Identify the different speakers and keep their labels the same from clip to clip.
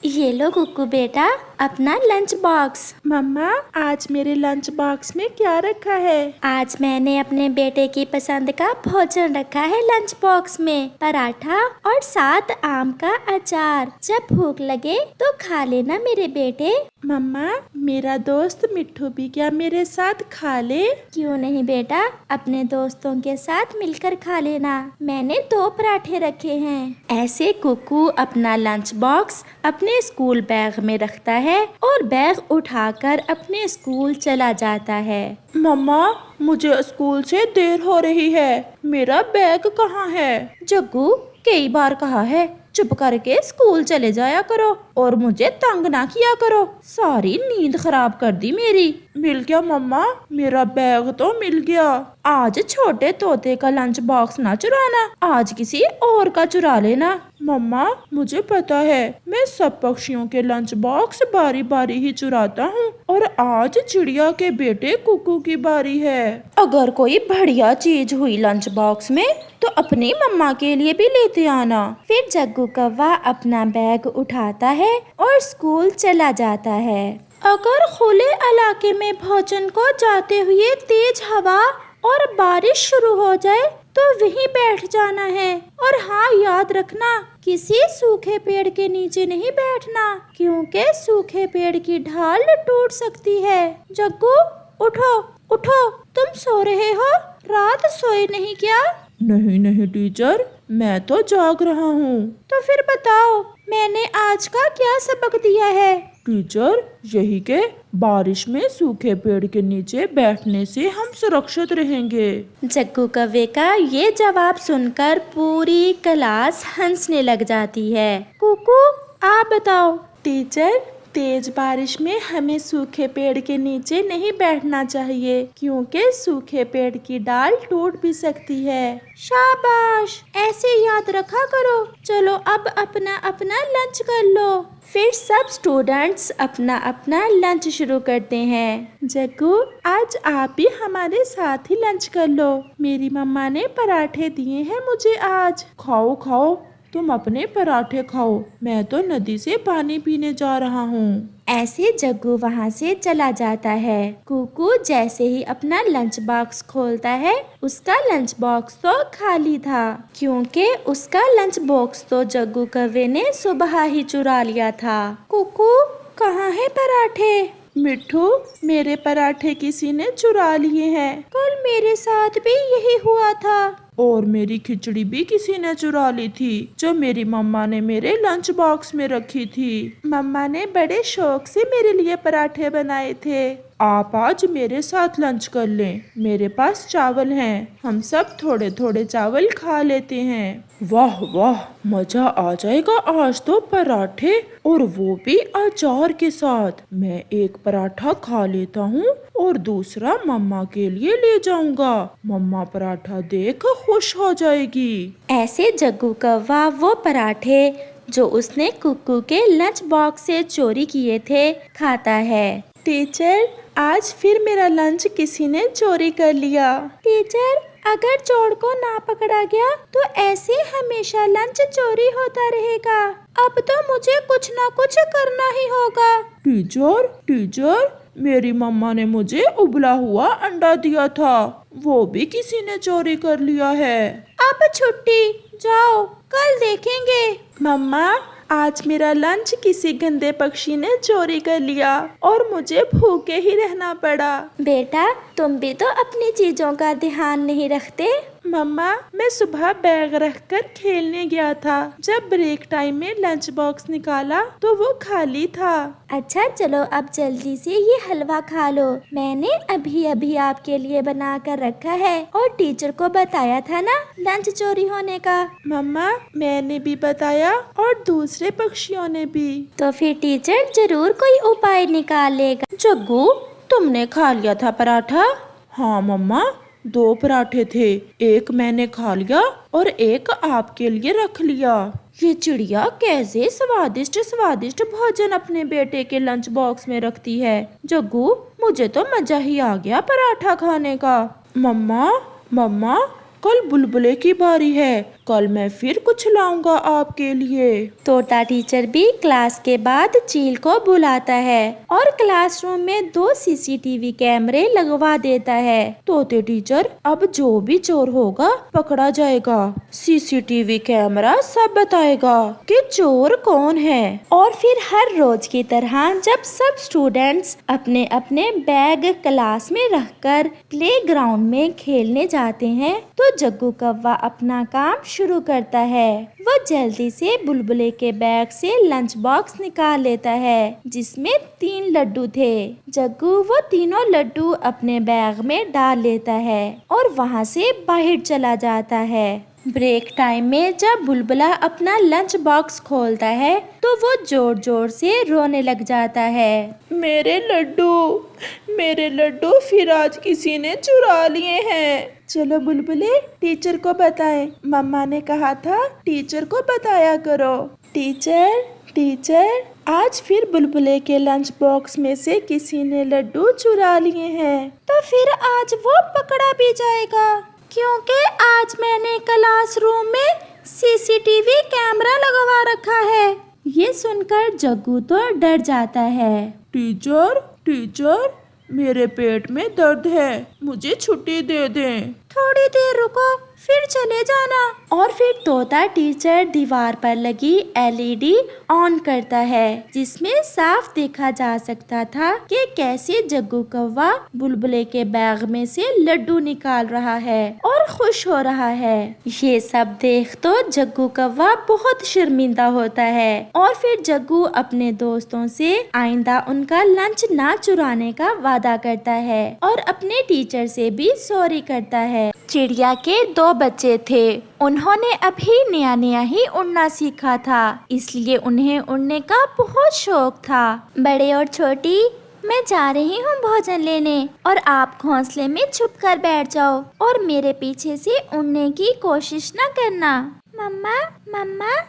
Speaker 1: ये लो कुकू बेटा, अपना लंच बॉक्स।
Speaker 2: मम्मा, आज मेरे लंच बॉक्स में क्या रखा है?
Speaker 1: आज मैंने अपने बेटे की पसंद का भोजन रखा है लंच बॉक्स में, पराठा और साथ आम का अचार। जब भूख लगे तो खा लेना मेरे बेटे।
Speaker 2: मम्मा, मेरा दोस्त मिट्ठू भी क्या मेरे साथ खा ले?
Speaker 1: क्यों नहीं बेटा, अपने दोस्तों के साथ मिलकर खा लेना। मैंने 2 पराठे रखे हैं। ऐसे कुकू अपना लंच बॉक्स अपने स्कूल बैग में रखता है और बैग उठाकर अपने स्कूल चला जाता है।
Speaker 2: मम्मा, मुझे स्कूल से देर हो रही है, मेरा बैग कहाँ है?
Speaker 1: जग्गू, कई बार कहा है चुप करके स्कूल चले जाया करो और मुझे तंग ना किया करो। सारी नींद खराब कर दी मेरी।
Speaker 2: मिल गया मम्मा, मेरा बैग तो मिल गया।
Speaker 1: आज छोटे तोते का लंच बॉक्स ना चुराना, आज किसी और का चुरा लेना।
Speaker 2: मम्मा, मुझे पता है, मैं सब पक्षियों के लंच बॉक्स बारी बारी ही चुराता हूँ और आज चिड़िया के बेटे कुकू की बारी है।
Speaker 1: अगर कोई बढ़िया चीज हुई लंच बॉक्स में तो अपनी मम्मा के लिए भी लेते आना। फिर जग्गू कौवा अपना बैग उठाता है और स्कूल चला जाता है। अगर खुले इलाके में भोजन को जाते हुए तेज हवा और बारिश शुरू हो जाए तो वहीं बैठ जाना है। और हाँ, याद रखना, किसी सूखे पेड़ के नीचे नहीं बैठना, क्योंकि सूखे पेड़ की ढाल टूट सकती है। जग्गू, उठो उठो, तुम सो रहे हो? रात सोए नहीं क्या?
Speaker 2: नहीं नहीं टीचर, मैं तो जाग रहा हूँ।
Speaker 1: तो फिर बताओ, मैंने आज का क्या सबक दिया है?
Speaker 2: टीचर, यही के बारिश में सूखे पेड़ के नीचे बैठने से हम सुरक्षित रहेंगे।
Speaker 1: जग्गू कौवे का ये जवाब सुनकर पूरी क्लास हंसने लग जाती है। कुकू, आप बताओ।
Speaker 2: टीचर, तेज बारिश में हमें सूखे पेड़ के नीचे नहीं बैठना चाहिए, क्योंकि सूखे पेड़ की डाल टूट भी सकती है।
Speaker 1: शाबाश, ऐसे याद रखा करो। चलो अब अपना अपना लंच कर लो। फिर सब स्टूडेंट्स अपना अपना लंच शुरू करते हैं।
Speaker 2: जग्गू, आज आप भी हमारे साथ ही लंच कर लो। मेरी मम्मा ने पराठे दिए हैं मुझे आज। खाओ खाओ, तुम अपने पराठे खाओ, मैं तो नदी से पानी पीने जा रहा हूँ।
Speaker 1: ऐसे जग्गू वहाँ से चला जाता है। कुकू जैसे ही अपना लंच बॉक्स खोलता है, उसका लंच बॉक्स तो खाली था, क्योंकि उसका लंच बॉक्स तो जग्गू कौवे ने सुबह ही चुरा लिया था। कुकू, कहाँ है पराठे?
Speaker 2: मिट्ठू, मेरे पराठे किसी ने चुरा लिए हैं।
Speaker 1: कल मेरे साथ भी यही हुआ था।
Speaker 2: और मेरी खिचड़ी भी किसी ने चुरा ली थी, जो मेरी मम्मा ने मेरे लंच बॉक्स में रखी थी। मम्मा ने बड़े शौक से मेरे लिए पराठे बनाए थे। आप आज मेरे साथ लंच कर लें, मेरे पास चावल हैं, हम सब थोड़े थोड़े चावल खा लेते हैं। वाह वाह, मजा आ जाएगा आज तो पराठे, और वो भी अचार के साथ। मैं एक पराठा खा लेता हूँ और दूसरा मम्मा के लिए ले जाऊंगा। मम्मा पराठा देख खुश हो जाएगी।
Speaker 1: ऐसे जग्गू कौवा वो पराठे जो उसने कुकू के लंच बॉक्स से चोरी किए थे खाता है।
Speaker 2: टीचर, आज फिर मेरा लंच किसी ने चोरी कर लिया।
Speaker 1: टीचर, अगर चोर को ना पकड़ा गया तो ऐसे हमेशा लंच चोरी होता रहेगा। अब तो मुझे कुछ ना कुछ करना ही होगा।
Speaker 2: टीचर टीचर, मेरी मम्मा ने मुझे उबला हुआ अंडा दिया था, वो भी किसी ने चोरी कर लिया है।
Speaker 1: अब छुट्टी, जाओ, कल देखेंगे।
Speaker 2: मम्मा, आज मेरा लंच किसी गंदे पक्षी ने चोरी कर लिया और मुझे भूखे ही रहना पड़ा।
Speaker 1: बेटा, तुम भी तो अपनी चीजों का ध्यान नहीं रखते।
Speaker 2: मम्मा, मैं सुबह बैग रखकर खेलने गया था, जब ब्रेक टाइम में लंच बॉक्स निकाला तो वो खाली था।
Speaker 1: अच्छा चलो, अब जल्दी से ये हलवा खा लो, मैंने अभी अभी आपके लिए बना कर रखा है और टीचर को बताया था ना लंच चोरी होने का।
Speaker 2: मम्मा, मैंने भी बताया और दूसरे पक्षियों ने भी।
Speaker 1: तो फिर टीचर जरूर कोई उपाय निकालेगा।
Speaker 2: जग्गू, तुमने खा लिया था पराठा? हाँ मम्मा, 2 पराठे थे, एक मैंने खा लिया और एक आपके लिए रख लिया। ये चिड़िया कैसे स्वादिष्ट स्वादिष्ट भोजन अपने बेटे के लंच बॉक्स में रखती है। जग्गू, मुझे तो मजा ही आ गया पराठा खाने का। मम्मा मम्मा, कल बुलबुले की बारी है, कल मैं फिर कुछ लाऊंगा आपके लिए।
Speaker 1: तोता टीचर भी क्लास के बाद चील को बुलाता है और क्लासरूम में 2 सीसीटीवी कैमरे लगवा देता है।
Speaker 2: तोते टीचर, अब जो भी चोर होगा पकड़ा जाएगा। सीसीटीवी कैमरा सब बताएगा कि चोर कौन है।
Speaker 1: और फिर हर रोज की तरह जब सब स्टूडेंट्स अपने अपने बैग क्लास में रखकर प्लेग्राउंड में खेलने जाते हैं तो जग्गू कौवा अपना काम शुरू करता है। वो जल्दी से बुलबुले के बैग से लंच बॉक्स निकाल लेता है जिसमें 3 लड्डू थे। जग्गू वो तीनों लड्डू अपने बैग में डाल लेता है और वहाँ से बाहर चला जाता है। ब्रेक टाइम में जब बुलबुला अपना लंच बॉक्स खोलता है तो वो जोर जोर से रोने लग जाता है।
Speaker 2: मेरे लड्डू फिर आज किसी ने चुरा लिए हैं। चलो बुलबुले, टीचर को बताएं। मम्मा ने कहा था टीचर को बताया करो। टीचर, आज फिर बुलबुले के लंच बॉक्स में से किसी ने लड्डू चुरा लिए हैं।
Speaker 1: तो फिर आज वो पकड़ा भी जाएगा क्योंकि आज मैंने क्लासरूम में सीसीटीवी कैमरा लगवा रखा है। ये सुनकर जग्गू तो डर जाता है।
Speaker 2: टीचर, मेरे पेट में दर्द है, मुझे छुट्टी दे दें।
Speaker 1: थोड़ी देर रुको, फिर चले जाना। और फिर तोता टीचर दीवार पर लगी एलईडी ऑन करता है जिसमें साफ देखा जा सकता था कि कैसे जग्गू कौवा बुलबुले के बैग में से लड्डू निकाल रहा है और खुश हो रहा है। ये सब देख तो जग्गू कौवा बहुत शर्मिंदा होता है और फिर जग्गू अपने दोस्तों से आइंदा उनका लंच ना चुराने का वादा करता है और अपने टीचर से भी सॉरी करता है। चिड़िया के 2 बच्चे थे। उन्होंने अभी नया नया ही उड़ना सीखा था, इसलिए उन्हें उड़ने का बहुत शौक था। बड़े और छोटी, मैं जा रही हूँ भोजन लेने और आप घोंसले में छुप कर बैठ जाओ और मेरे पीछे से उड़ने की कोशिश न करना। मम्मा,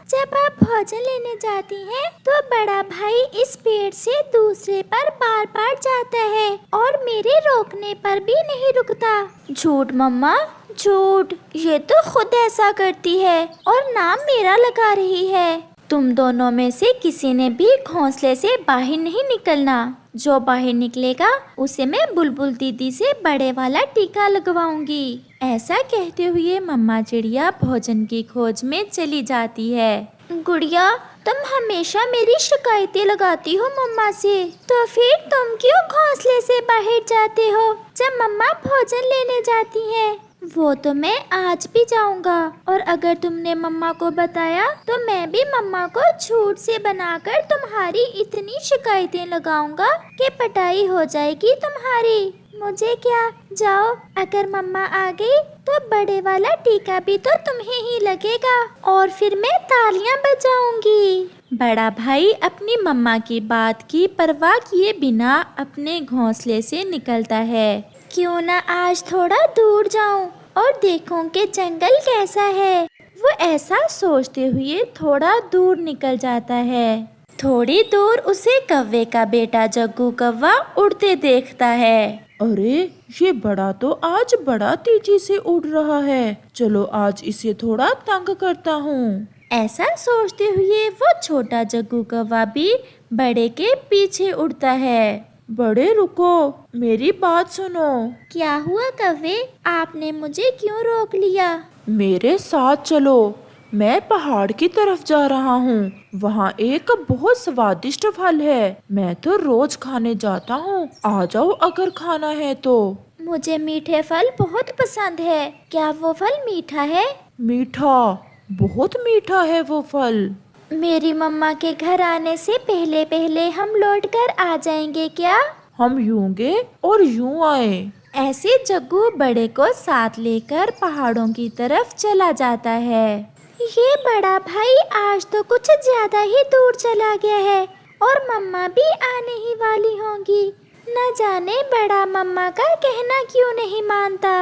Speaker 1: जब आप भोजन लेने जाती हैं तो बड़ा भाई इस पेड़ से दूसरे पर बार बार जाता है और मेरे रोकने पर भी नहीं रुकता। झूठ मम्मा, झूठ। ये तो खुद ऐसा करती है और नाम मेरा लगा रही है। तुम दोनों में से किसी ने भी घोंसले से बाहर नहीं निकलना। जो बाहर निकलेगा उसे मैं बुलबुल दीदी से बड़े वाला टीका लगवाऊंगी। ऐसा कहते हुए मम्मा चिड़िया भोजन की खोज में चली जाती है। गुड़िया, तुम हमेशा मेरी शिकायतें लगाती हो मम्मा से, तो फिर तुम क्यों घोंसले से बाहर जाते हो जब मम्मा भोजन लेने जाती हैं? वो तो मैं आज भी जाऊंगा और अगर तुमने मम्मा को बताया तो मैं भी मम्मा को झूठ से बनाकर तुम्हारी इतनी शिकायतें लगाऊंगा कि पिटाई हो जाएगी तुम्हारी। मुझे क्या, जाओ, अगर मम्मा आ गई तो बड़े वाला टीका भी तो तुम्हें ही लगेगा और फिर मैं तालियां बजाऊंगी। बड़ा भाई अपनी मम्मा की बात की परवाह किए बिना अपने घोंसले से निकलता है। क्यों ना आज थोड़ा दूर जाऊं और देखूं कि जंगल कैसा है। वो ऐसा सोचते हुए थोड़ा दूर निकल जाता है। थोड़ी दूर उसे कौवे का बेटा जग्गू कौवा उड़ते देखता है।
Speaker 2: अरे, ये बड़ा तो आज बड़ा तेजी से उड़ रहा है। चलो आज इसे थोड़ा तंग करता हूँ।
Speaker 1: ऐसा सोचते हुए वो छोटा जग्गू कौवा भी बड़े के पीछे उड़ता है।
Speaker 2: बड़े, रुको, मेरी बात सुनो।
Speaker 1: क्या हुआ कौवे, आपने मुझे क्यों रोक लिया?
Speaker 2: मेरे साथ चलो, मैं पहाड़ की तरफ जा रहा हूँ। वहाँ एक बहुत स्वादिष्ट फल है, मैं तो रोज खाने जाता हूँ। आ जाओ अगर खाना है तो।
Speaker 1: मुझे मीठे फल बहुत पसंद है। क्या वो फल मीठा है?
Speaker 2: मीठा, बहुत मीठा है वो फल।
Speaker 1: मेरी मम्मा के घर आने से पहले पहले हम लौट कर आ जाएंगे क्या?
Speaker 2: हम यूं गए और यूं आए।
Speaker 1: ऐसे जग्गू बड़े को साथ लेकर पहाड़ों की तरफ चला जाता है। ये बड़ा भाई आज तो कुछ ज्यादा ही दूर चला गया है और मम्मा भी आने ही वाली होंगी। न जाने बड़ा मम्मा का कहना क्यों नहीं मानता।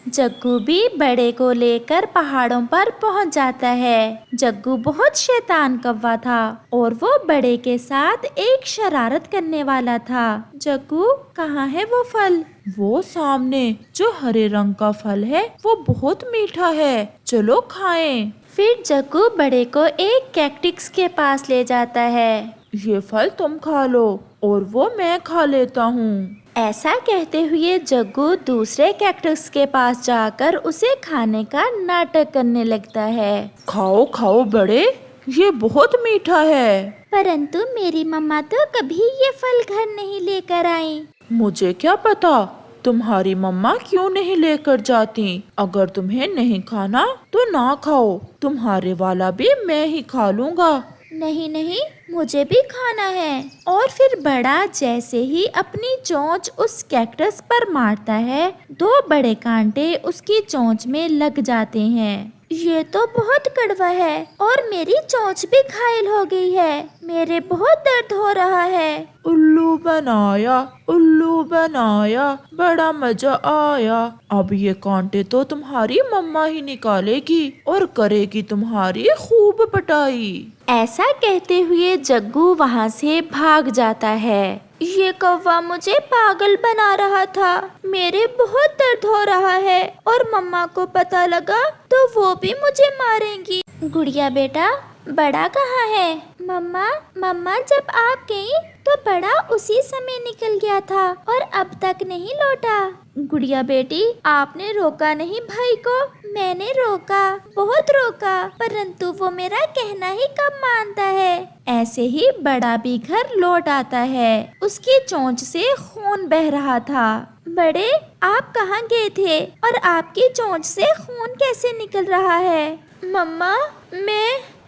Speaker 1: जग्गू भी बड़े को लेकर पहाड़ों पर पहुंच जाता है। जग्गू बहुत शैतान कौवा था और वो बड़े के साथ एक शरारत करने वाला था। जग्गू, कहाँ है वो फल?
Speaker 2: वो सामने जो हरे रंग का फल है वो बहुत मीठा है, चलो खाएं।
Speaker 1: फिर जग्गू बड़े को एक कैक्टस के पास ले जाता है।
Speaker 2: ये फल तुम खा लो और वो मैं खा लेता हूँ।
Speaker 1: ऐसा कहते हुए जग्गू दूसरे कैक्टस के पास जाकर उसे खाने का नाटक करने लगता है।
Speaker 2: खाओ खाओ बड़े, ये बहुत मीठा है।
Speaker 1: परंतु मेरी मम्मा तो कभी ये फल घर नहीं लेकर आई।
Speaker 2: मुझे क्या पता तुम्हारी मम्मा क्यों नहीं लेकर जाती। अगर तुम्हें नहीं खाना तो ना खाओ, तुम्हारे वाला भी मैं ही खा लूँगा।
Speaker 1: नहीं नहीं, मुझे भी खाना है। और फिर बड़ा जैसे ही अपनी चोंच उस कैक्टस पर मारता है, 2 बड़े कांटे उसकी चोंच में लग जाते हैं। ये तो बहुत कड़वा है और मेरी चोंच भी घायल हो गई है। मेरे बहुत दर्द हो रहा है।
Speaker 2: उल्लू बनाया, उल्लू बनाया, बड़ा मजा आया। अब ये कांटे तो तुम्हारी मम्मा ही निकालेगी और करेगी तुम्हारी खूब पिटाई।
Speaker 1: ऐसा कहते हुए जग्गू वहाँ से भाग जाता है। ये कौवा मुझे पागल बना रहा था। मेरे बहुत दर्द हो रहा है और मम्मा को पता लगा तो वो भी मुझे मारेंगी। गुड़िया बेटा, बड़ा कहाँ है? मम्मा, मम्मा जब आप गई तो बड़ा उसी समय निकल गया था और अब तक नहीं लौटा। गुड़िया बेटी, आपने रोका नहीं भाई को? मैंने रोका, बहुत रोका, परंतु वो मेरा कहना ही कब मानता है। ऐसे ही बड़ा भी घर लौट आता है। उसकी चोंच से खून बह रहा था। बड़े, आप कहाँ गए थे और आपकी चोंच से खून कैसे निकल रहा है? मम्मा,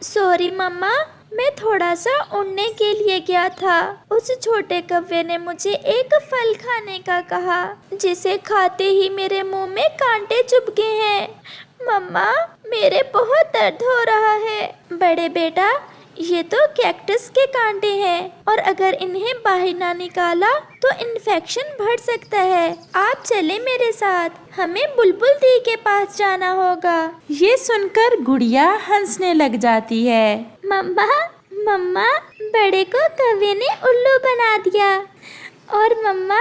Speaker 1: सॉरी मम्मा, मैं थोड़ा सा उड़ने के लिए गया था। उस छोटे कव्वे ने मुझे एक फल खाने का कहा, जिसे खाते ही मेरे मुंह में कांटे चुभ गए हैं। मम्मा, मेरे बहुत दर्द हो रहा है। बड़े बेटा, ये तो कैक्टस के कांटे हैं और अगर इन्हें बाहर ना निकाला तो इन्फेक्शन बढ़ सकता है। आप चले मेरे साथ, हमें बुलबुल दी के पास जाना होगा। ये सुनकर गुड़िया हंसने लग जाती है। मम्मा, मम्मा, बड़े को कौवे ने उल्लू बना दिया और मम्मा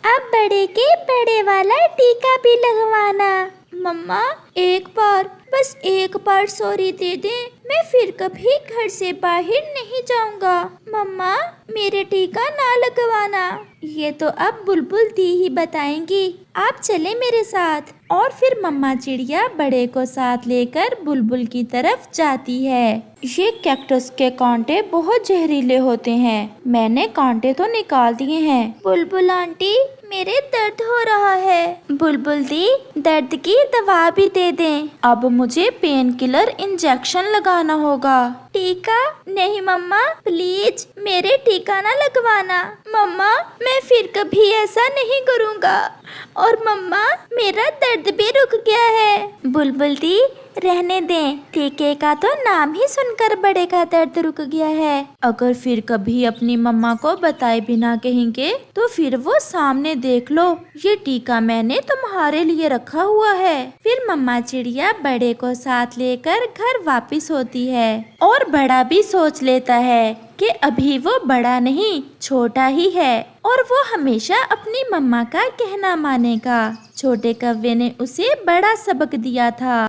Speaker 1: अब बड़े के बड़े वाला टीका भी लगवाना। मम्मा, एक बार, बस एक बार सॉरी दे दे, मैं फिर कभी घर से बाहर नहीं जाऊंगा। मम्मा, मेरे टीका ना लगवाना। ये तो अब बुलबुल दी ही बताएंगी। आप चले मेरे साथ। और फिर मम्मा चिड़िया बड़े को साथ लेकर बुलबुल की तरफ जाती है। ये कैक्टस के कांटे बहुत जहरीले होते हैं। मैंने कांटे तो निकाल दिए हैं। बुलबुल आंटी, मेरे दर्द हो रहा है। बुलबुल दी, दर्द की दवा भी दे दें। अब मुझे पेन किलर इंजेक्शन लगाना होगा। टीका? नहीं मम्मा, प्लीज मेरे टीका ना लगवाना। मम्मा, मैं फिर कभी ऐसा नहीं करूँगा। और मम्मा, मेरा दर्द भी रुक गया है। बुलबुल दी, रहने दें, टीके का तो नाम ही सुनकर बड़े का दर्द रुक गया है। अगर फिर कभी अपनी मम्मा को बताए बिना कहेंगे तो फिर वो सामने देख लो, ये टीका मैंने तुम्हारे लिए रखा हुआ है। फिर मम्मा चिड़िया बड़े को साथ लेकर घर वापस होती है और बड़ा भी सोच लेता है कि अभी वो बड़ा नहीं, छोटा ही है और वो हमेशा अपनी मम्मा का कहना मानेगा। छोटे कव्वे ने उसे बड़ा सबक दिया था।